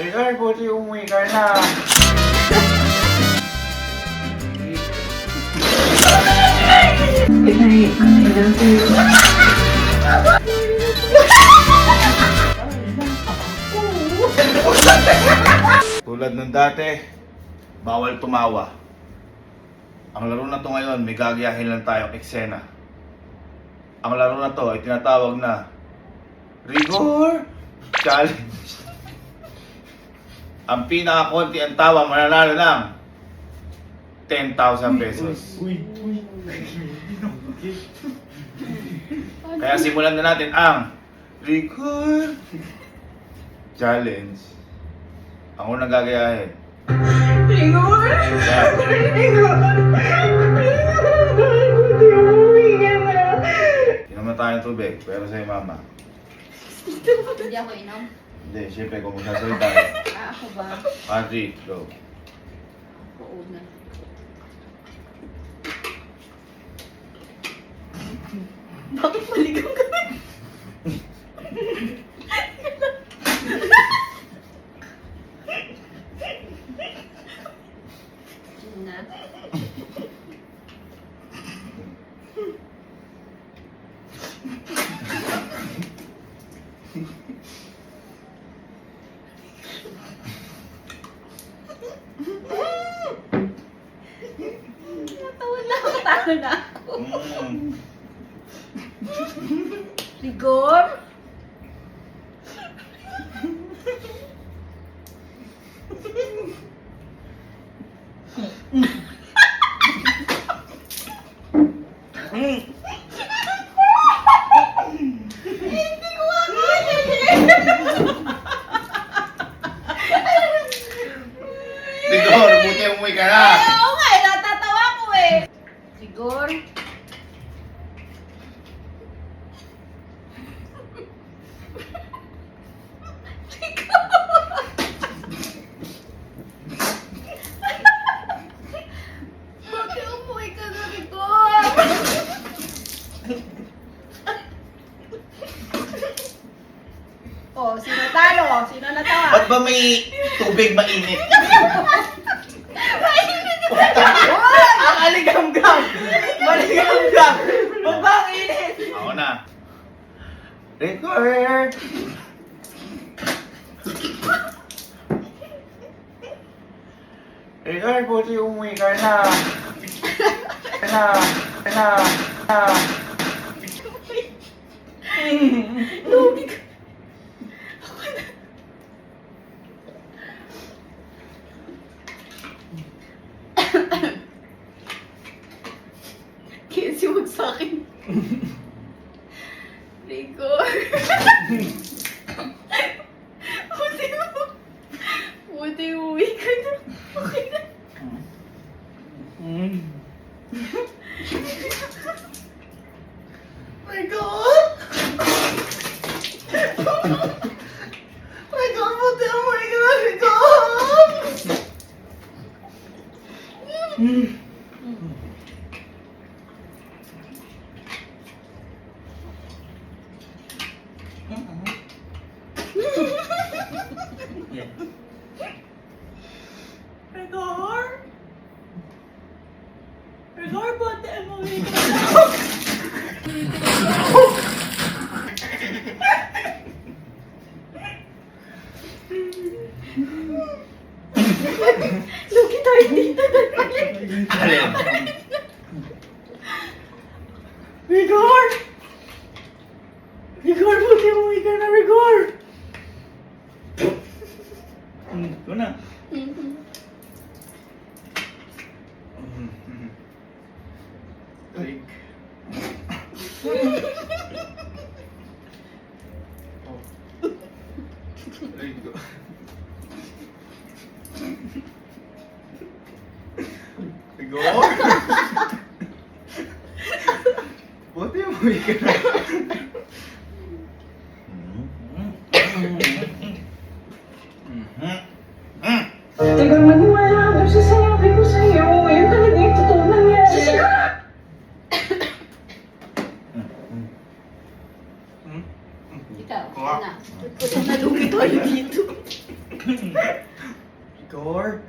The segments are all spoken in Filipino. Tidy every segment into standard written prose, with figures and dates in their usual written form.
Rigor, buti umuwi ka na. Good night. I love you. Tulad nung dati, bawal tumawa. Ang laro na to ngayon, may gagayahin lang tayong eksena. Ang laro na to ay tinatawag na Rigor Challenge. Ang pinakakonti ang tawa mananalo ng 10,000 pesos. Kaya simulan na natin ang Rigor Challenge. Ang unang gagayahin. Rigor! Yan. Rigor! Inom na tayo ng tubig, pero sa'yo mama. Hindi ako inom. Hindi, syempre kung magsasalita tayo. Ako ba? Patrick, go. Oo na. Bakit maligaw ka? Na. Natawa na ako. Rigor? Hindi ko akala Rigor, buti umuwi ka na. Oo nga, natatawa ko eh. Rigor? Bakit umuwi ka na, Rigor? Oh, sino talo? Sino natawa? Ba't ba may tubig mainit? Uy! Ang aligam-gam! Maligam-gam! Babang init! Ako na. Rigor! Rigor, buti umuwi ka na. Lugi ka. Kasi wag sa akin. Rigor. Buti uwi ka na. Okay na. Rigor! Rigor, buti umuwi ka na, Rigor! Rigor? Rigor, buti umuwi ka na. Lugi tayo dito. Alin? Rigor! Rigor, buti umuwi ka na, Rigor! Ito na. Rig. Rigor. Rigor? Buti umuwi ka na. Tagal maniwala doon sa sinabi ko sa'yo. Yun talaga yung totoo nangyari. Ikaw, na. Nalugi tayo dito. Igor,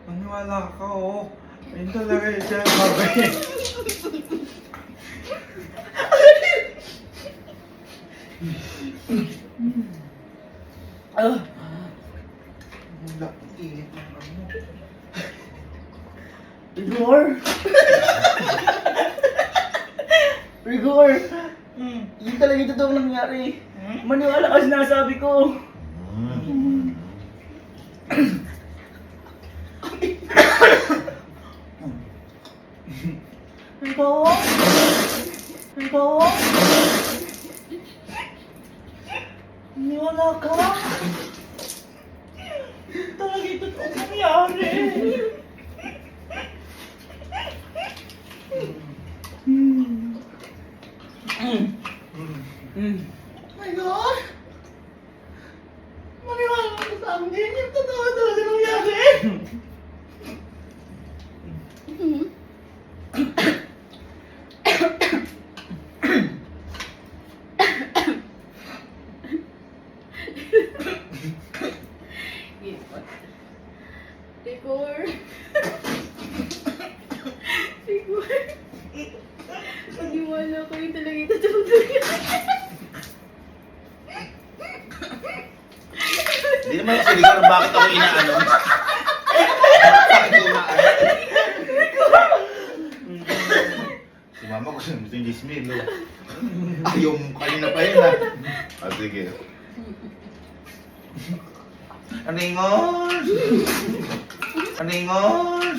maniwala ka, oh. Ayun talaga yung sinasabi. Wala, init ng ano. Rigor! Rigor! Yun talaga yung totoong nangyari. Maniwala ka sinasabi ko. Rigor! Rigor! Maniwala ka? Yun talaga yung totoong nangyari. My God! Maniwala ka sa amin. Yung totoo talaga nangyari. Rigor. Rigor. Paniwala ko yung talaga yung totoo nangyari. Hindi naman ako siguro kung bakit ako inaano. Bakit ako inaano? Si mama ko gusto yung gismil. Yung kanina pa yun ah. Ah, sige. Aningon! Aningon!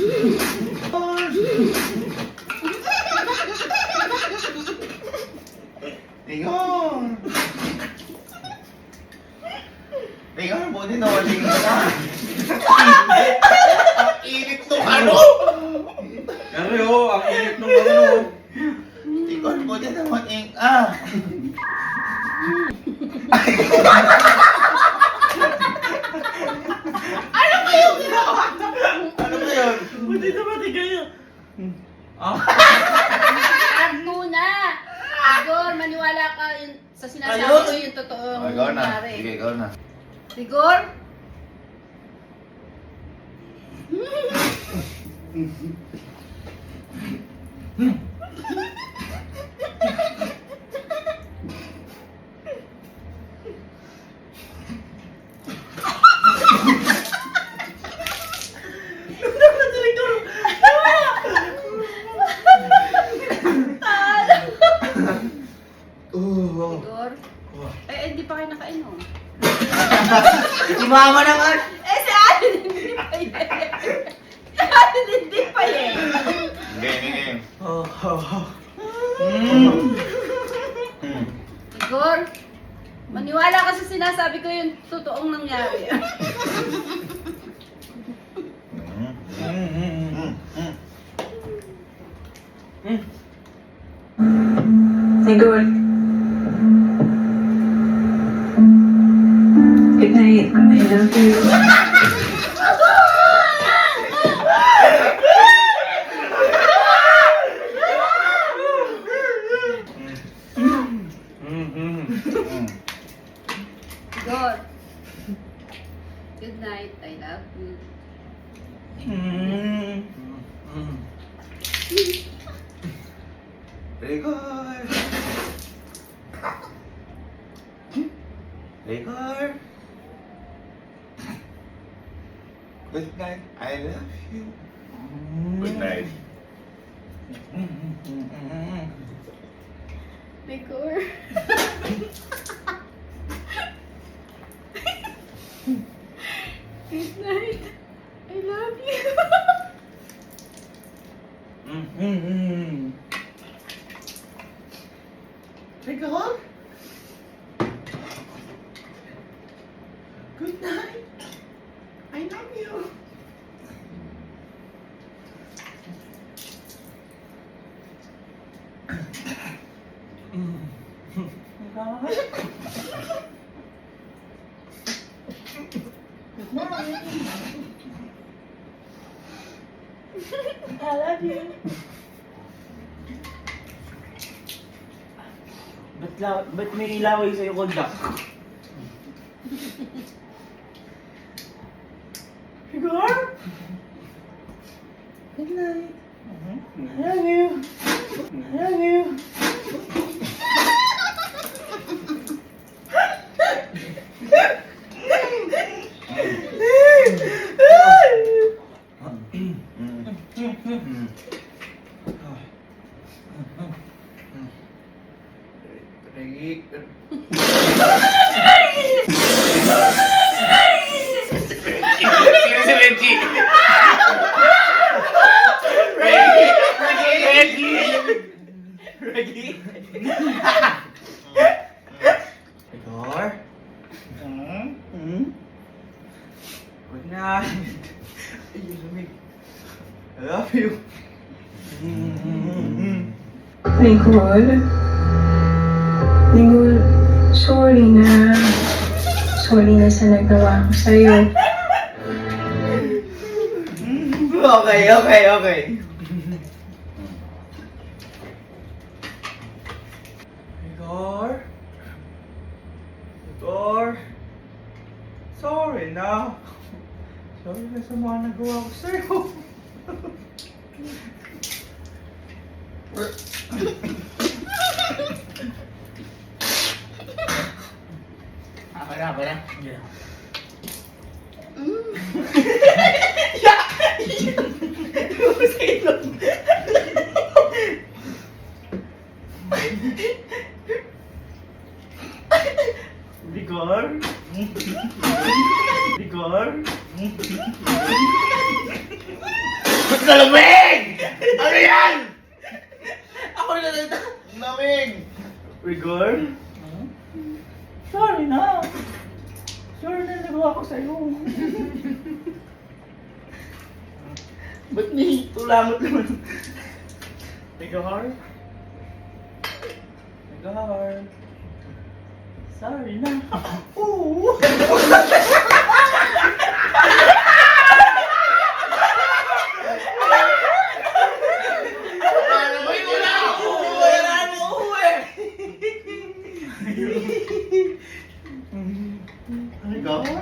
Aningon! Aningon, buti nawaling ka na. Ang init nung ano! Kasi oh, ang init ng ano. Aningon, buti nawaling ah! Ano ba yung ginawa? Ano ba yun? Buti naman kayo. At muna! Rigor, maniwala ka yun, sa sinasabi Ayos. ko yung totoong Okay, ikaw na. nangyari. Sige, ikaw na. Rigor? Rigor? Hindi pa kayo nakainom. Si mama naman. Si Alin hindi pa yan. Si Alin hindi pa yan. Hindi, hindi. Rigor, maniwala ka sa sinasabi ko yung totoong nangyari. Igor. Good night. I love you. Rigor, good night. I love you. Rigor! Rigor! Good night. I love you. Good night. Rigor. Good night. I love you. Rigor? Good night. I love you. I love you. Ba't may laway sa'yo kondak? Rigor? Good night. I love you. I love you. Reggie. Sino si Reggie? Reggie? Igor? Good night. Ay, lamig. I love you. Nicole? Nicole, sorry na. Sorry na sa nagawa ko sa'yo. Okay. Igor? Igor? Sorry na. Sorry na sa mga nagawa ko sa'yo. Okay na. Rigor? Rigor? Ba't nalamig? Ano yan? Ako na lang. Lamig! Rigor? Sorry na. Sorry na nagawa ko sa'yo. Ba't may tulangot naman? Rigor? Rigor? Sorry na. Oo. Wala mo uwi. Rigor?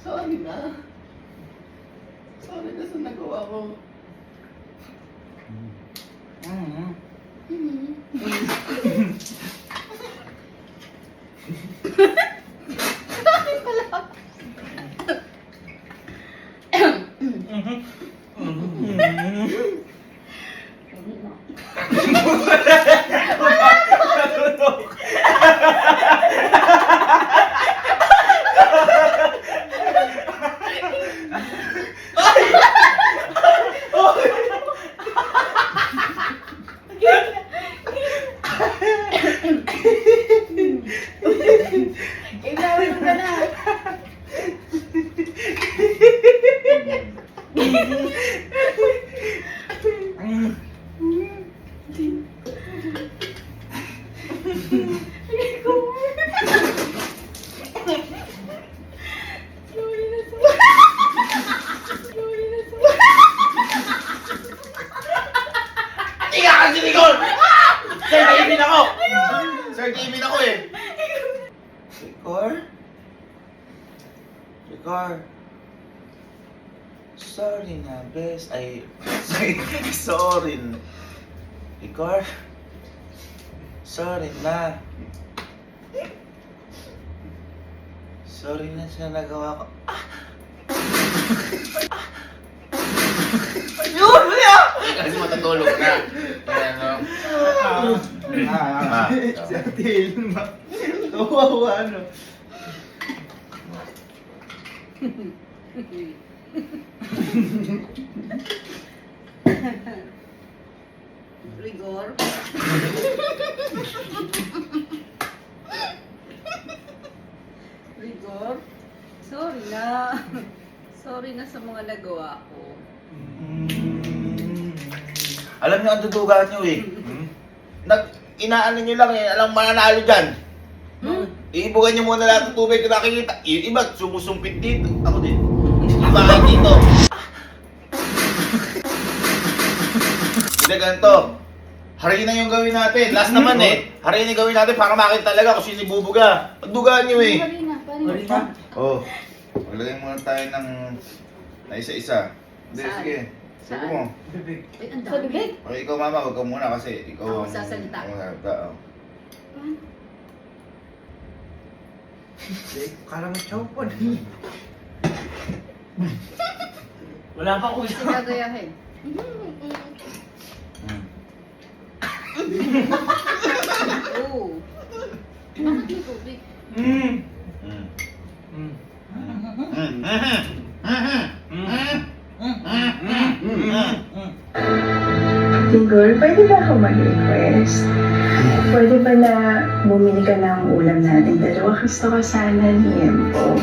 Sorry na. Sorry na sa nagawa ko. Inawin ka na. Tiga ka si Nicole! Sir, Kevin ako! Sir, Kevin ako eh! Rigor? Rigor? Sorry na, bes. Ay, sorry. Rigor? Sorry na. Sorry na sa nagawa ko. Yun! Wala! Kasi matutulog na. Ayan, no? Si Ate Hilma. Kawawa, ano? Rigor. Rigor. Sorry na. Sorry na sa mga nagawa ko. Alam niyo ang dudugaan niyo eh. Inaano niyo lang eh. Alam mananalo dyan. Iibugan niyo muna lahat ng tubig na nakikita. Yung iba, sumusumpit dito. Ako din. Iba kayo dito. Hindi ganito. Hariin na yung gawin natin. Last naman eh. Hariin yung gawin natin para makita talaga kung sino ibubuga. Pagdugaan niyo eh. Marina, Sorry na. Oh. Maglagay muna tayo ng na isa-isa. Hindi, Saan? sige. Subo mo. Bibig. Ay, ang dami. Okay, ikaw mama, wag ka muna kasi ikaw Ako sasalita. ang sasalita. Oh. Kala mo chow po. Wala pa ako Kasi gagayahin. Mm. Oo. Bakit may tubig? Mm. Mm. Mm. Tigol, pwede ba ako mag-request? Pwede ba na bumili ka ng ulam natin dalawa? Gusto ko sana liempo.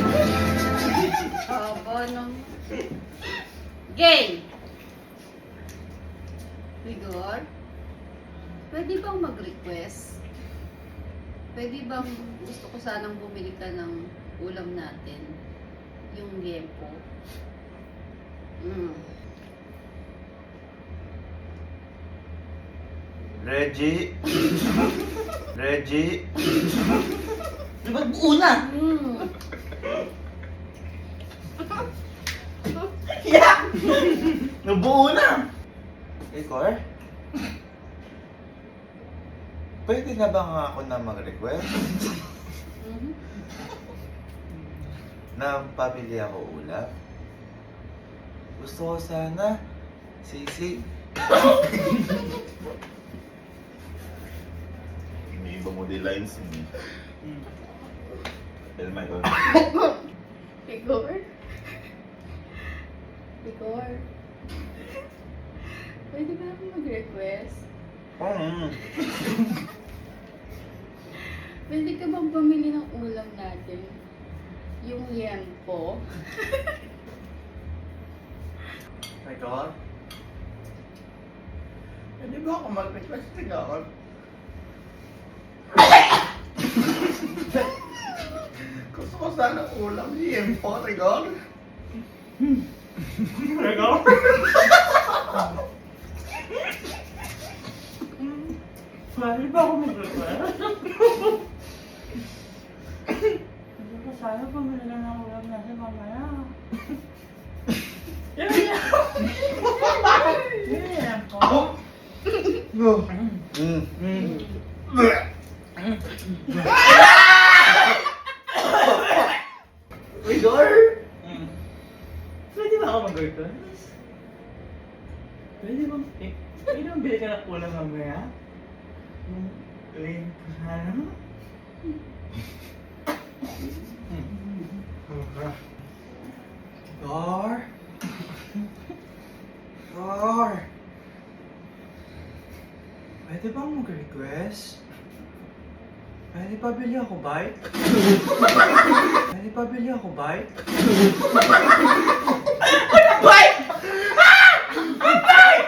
Aba nung... Gay! Rigor? Pwede bang mag-request? Pwede bang gusto ko sanang bumili ka ng ulam natin? Yung liempo? Reggie? Reggie? Di ba buo na? Yeah! Nabuo na! Igor? Pwede na ba nga ako na mag-request na pabili ako ulam? Gusto ko sana sisig. May iba mo din lines mo. Tell my God. Rigor? Rigor? Pwede ba ako mag-request? Pwede ka bang pamili ng ulam natin? Yung liempo? Rigor? Pwede ba ako mag-request, Rigor? Gusto ko sana ulam liempo, Rigor. Rigor? Pwede ba ako mag-request? Gusto ko sana pumili na ng ulam natin mamaya. Liempo? Rigor? Pwede ba ako mag-request? Pwede ba? Pwede ba bili ka ng ulam mamaya? Yung liempo sana? Gar? Gar? Pwede bang mag-request? Pwede pa bili ako bike? Pwede pa bili ako bike? Bike!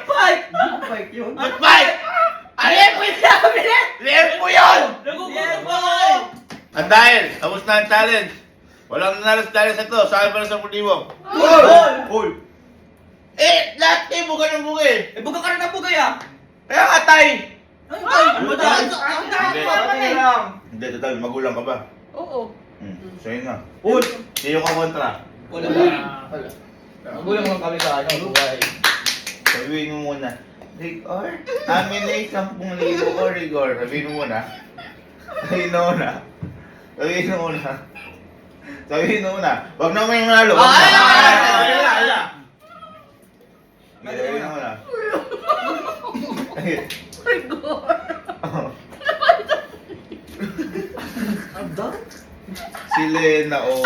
Bike! Bike yun? At bike! Liempo yung nakabili! Liempo yun! Liempo! At dahil, tapos na ang challenge. Walang nanalo sa challenge na to. Sa akin pa na 10,000. Goal! Goal! Eh, lahat kayo buka ng buka eh. Eh, buka ka rin ng bugay ah! Kaya nga tay! Ano tayo? Ano tayo? Hindi. Patay lang! Hindi, total, magulang ka ba? Oo. Sa'yo na. Uy! Sa'yo ka kontra. Wala ba? Wala. Magulang lang kami sa ano, buhay. Sabihin mo muna. Rigor? Amin na 10,000 ko, Rigor. Sabihin mo muna. Sabihin mo muna. Sabihin mo muna. Sabihin mo muna. Huwag na may manalo. Huwag na. Sabihin mo muna. Rigor! Ang dami? Si Lena, oh.